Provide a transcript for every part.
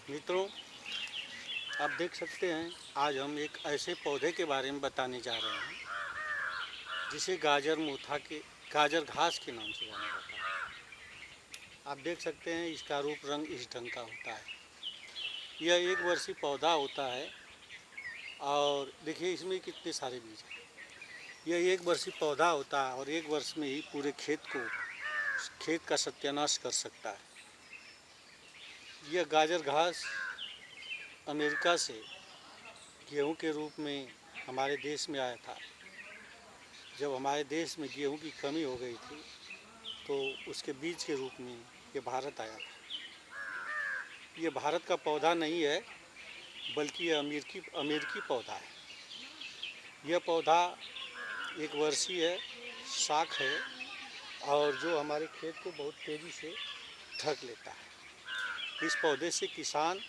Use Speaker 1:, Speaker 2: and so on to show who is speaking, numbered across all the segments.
Speaker 1: मित्रों, आप देख सकते हैं आज हम एक ऐसे पौधे के बारे में बताने जा रहे हैं जिसे गाजर घास के नाम से जाना जाता है। आप देख सकते हैं इसका रूप रंग इस ढंग का होता है। यह एक वर्षीय पौधा होता है और देखिए इसमें कितने सारे बीज हैं। यह एक वर्षीय पौधा होता है और एक वर्ष में ही पूरे खेत का सत्यानाश कर सकता है। यह गाजर घास अमेरिका से गेहूं के रूप में हमारे देश में आया था। जब हमारे देश में गेहूं की कमी हो गई थी तो उसके बीज के रूप में ये भारत आया था। ये भारत का पौधा नहीं है बल्कि यह अमेरिकी पौधा है। यह पौधा एक वर्षीय शाख है और जो हमारे खेत को बहुत तेज़ी से ढक लेता है। इस पौधे से किसान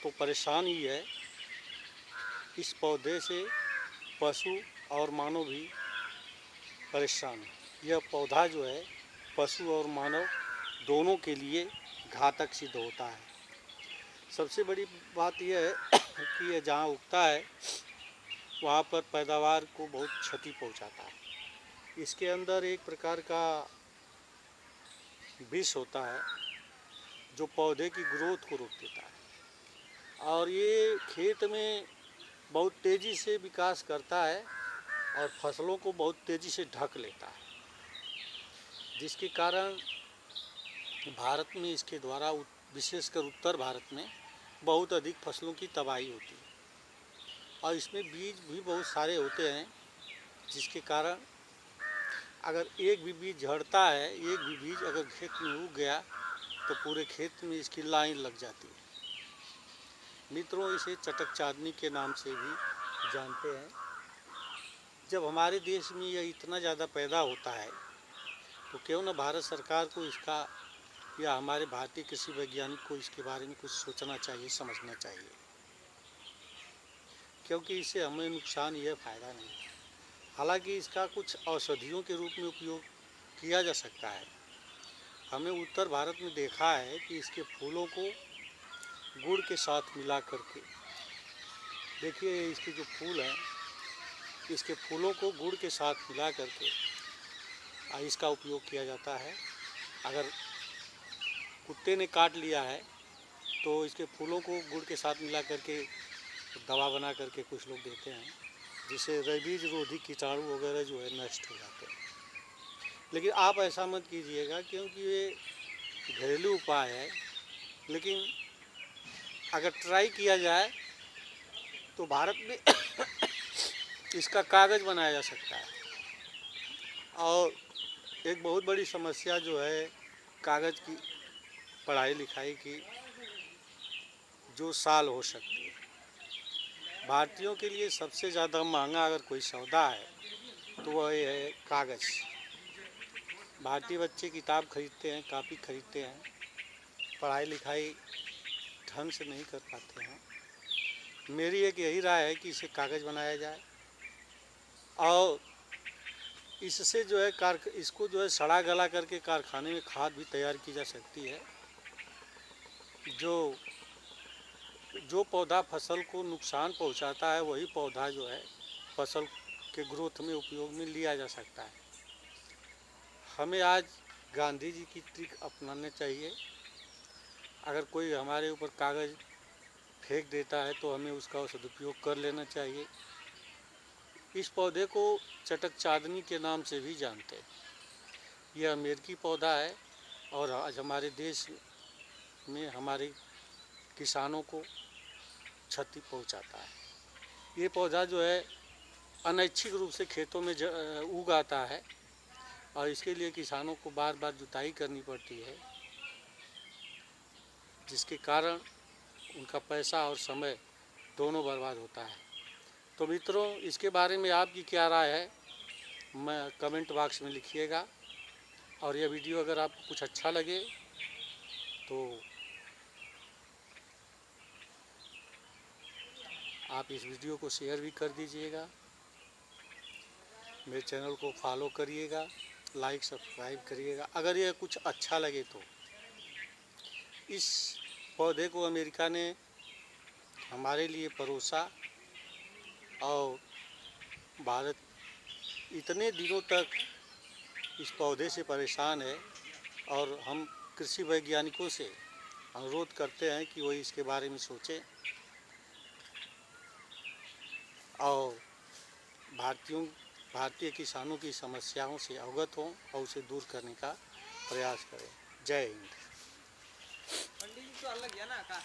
Speaker 1: तो परेशान ही है, इस पौधे से पशु और मानव भी परेशान है। यह पौधा जो है पशु और मानव दोनों के लिए घातक सिद्ध होता है। सबसे बड़ी बात यह है कि यह जहाँ उगता है वहाँ पर पैदावार को बहुत क्षति पहुँचाता है। इसके अंदर एक प्रकार का विष होता है जो पौधे की ग्रोथ को रोक देता है और ये खेत में बहुत तेज़ी से विकास करता है और फसलों को बहुत तेज़ी से ढक लेता है, जिसके कारण भारत में इसके द्वारा विशेषकर उत्तर भारत में बहुत अधिक फसलों की तबाही होती है। और इसमें बीज भी बहुत सारे होते हैं, जिसके कारण अगर एक भी बीज झड़ता है, एक भी बीज अगर खेत में उग गया तो पूरे खेत में इसकी लाइन लग जाती है। मित्रों, इसे चटक चाँदनी के नाम से भी जानते हैं। जब हमारे देश में यह इतना ज़्यादा पैदा होता है तो क्यों न भारत सरकार को इसका या हमारे भारतीय कृषि वैज्ञानिक को इसके बारे में कुछ सोचना चाहिए, समझना चाहिए, क्योंकि इससे हमें नुकसान यह फ़ायदा नहीं है। हालांकि इसका कुछ औषधियों के रूप में उपयोग किया जा सकता है। हमने उत्तर भारत में देखा है कि इसके फूलों को गुड़ के साथ मिला करके, देखिए इसके जो फूल हैं, इसके फूलों को गुड़ के साथ मिला करके इसका उपयोग किया जाता है। अगर कुत्ते ने काट लिया है तो इसके फूलों को गुड़ के साथ मिला करके दवा बना करके कुछ लोग देते हैं, जिससे रेबीज रोधी कीटाणु वगैरह जो है नष्ट हो जाते हैं। लेकिन आप ऐसा मत कीजिएगा, क्योंकि ये घरेलू उपाय है। लेकिन अगर ट्राई किया जाए तो भारत में इसका कागज़ बनाया जा सकता है। और एक बहुत बड़ी समस्या जो है कागज़ की पढ़ाई लिखाई की जो साल हो सकती है। भारतीयों के लिए सबसे ज़्यादा महंगा अगर कोई सौदा है तो वह है कागज़। भारतीय बच्चे किताब खरीदते हैं, कापी खरीदते हैं, पढ़ाई लिखाई ढंग से नहीं कर पाते हैं। मेरी एक यही राय है कि इसे कागज़ बनाया जाए और इससे जो है इसको जो है सड़ा गला करके कारखाने में खाद भी तैयार की जा सकती है। जो पौधा फसल को नुकसान पहुंचाता है वही पौधा जो है फसल के ग्रोथ में उपयोग में लिया जा सकता है। हमें आज गांधी जी की ट्रिक अपनाना चाहिए। अगर कोई हमारे ऊपर कागज़ फेंक देता है तो हमें उसका सदुपयोग कर लेना चाहिए। इस पौधे को चटक चाँदनी के नाम से भी जानते हैं। यह अमेरिकी पौधा है और आज हमारे देश में हमारे किसानों को क्षति पहुंचाता है। ये पौधा जो है अनैच्छिक रूप से खेतों में उग आता है और इसके लिए किसानों को बार बार जुताई करनी पड़ती है, जिसके कारण उनका पैसा और समय दोनों बर्बाद होता है। तो मित्रों, इसके बारे में आपकी क्या राय है, मैं कमेंट बॉक्स में लिखिएगा। और यह वीडियो अगर आपको कुछ अच्छा लगे तो आप इस वीडियो को शेयर भी कर दीजिएगा। मेरे चैनल को फॉलो करिएगा, लाइक सब्सक्राइब करिएगा अगर यह कुछ अच्छा लगे तो। इस पौधे को अमेरिका ने हमारे लिए परोसा और भारत इतने दिनों तक इस पौधे से परेशान है और हम कृषि वैज्ञानिकों से अनुरोध करते हैं कि वो इसके बारे में सोचें और भारतीय किसानों की समस्याओं से अवगत हों और उसे दूर करने का प्रयास करें। जय हिंद। पंडित जी तो अलग है ना का